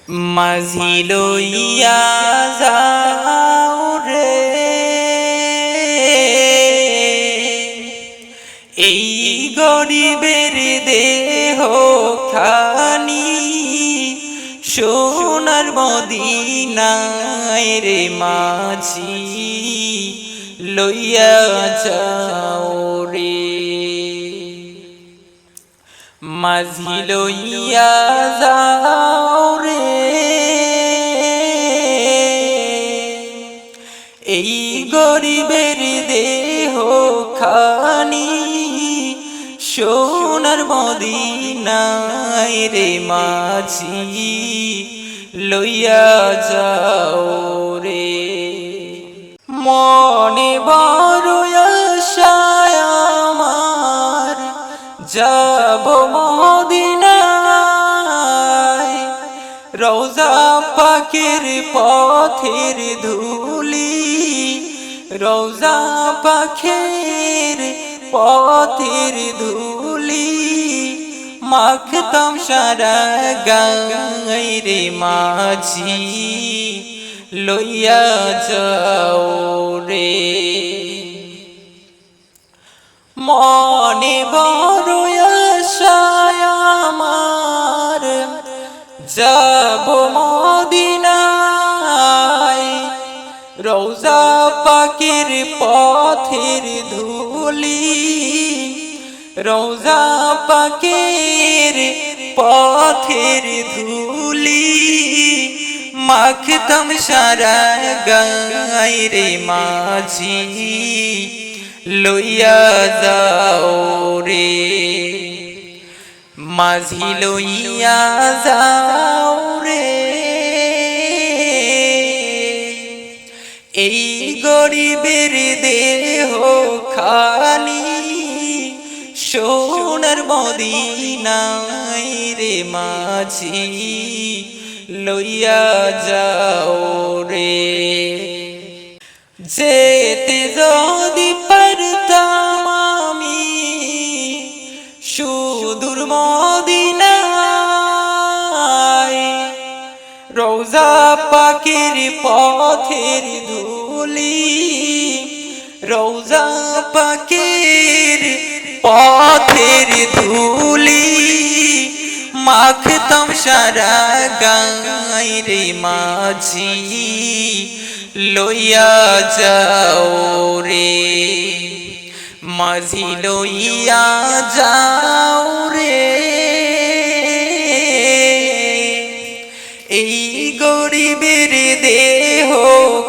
মাঝি লইয়া যাও রে এই গরিবের দেহ খানি সোনার মদিনায় রে মাঝি লইয়া যাও রে মাঝি লইয়া যাও রে এই গরিবের দেহ খানি সোনার মদিনায় রে মাঝি লইয়া যাও রে মনে বড় আশায় আমার যাব মদিনায় রওজা পাকের পথের ধুলি রওজা পাকের পথের ধুলি মাখতাম সারা গায় রে মাঝি লইয়া যাও রে মনে বড় আশায় আমার যাব মদিনায় রওজা পাকের পথের ধুলি রওজা পাকের পথের ধুলি মাখতাম সারা গায় রে মাঝি লইয়া যাও রে মাঝি লইয়া যাও রে এই গরিবের দেহ খানি সোনার মদিনায় রে মাঝি লইয়া যাও রে যেতে যদি পারতাম আমি সুদূর মদিনায় রওজা পাকের পথের ধুলি রওজা পাকের পথের ধুলি মাখতাম সারা গায় রে মাঝি লইয়া যাও রে মাঝি লইয়া যাও রে এই গরিবের দেহ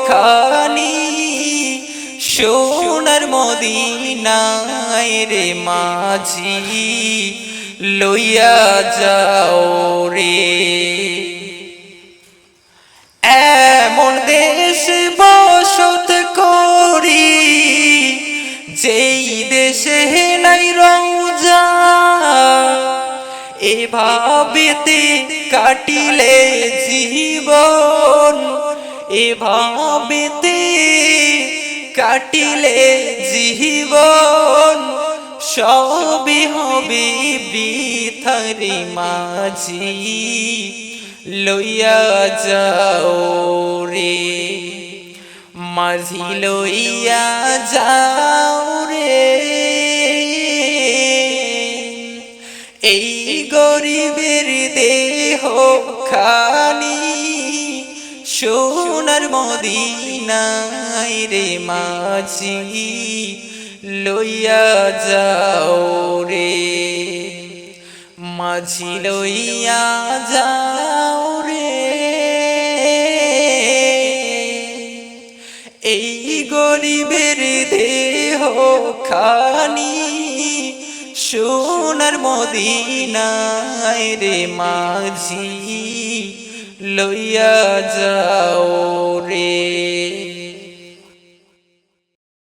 খানি সোনার মদিনায় রে মাঝি লইয়া যাও রে এমন দেশ বসত করি যেই দেশে নাই রওজা এভাবেতে কাটিলে জীবন এভাবেতে কাটিলে জীবন সবই হবে বৃথা রে মাঝি লইয়া যাও রে মাঝি লইয়া যাও রে এই গরিবের দেহ খানি সোনার মদিনায় রে মাঝি লইয়া যাও রে মাঝি লইয়া যাও রে এই গরিবের দেহ খানি সোনার মদিনায় রে মাঝি লইয়া যাও রে।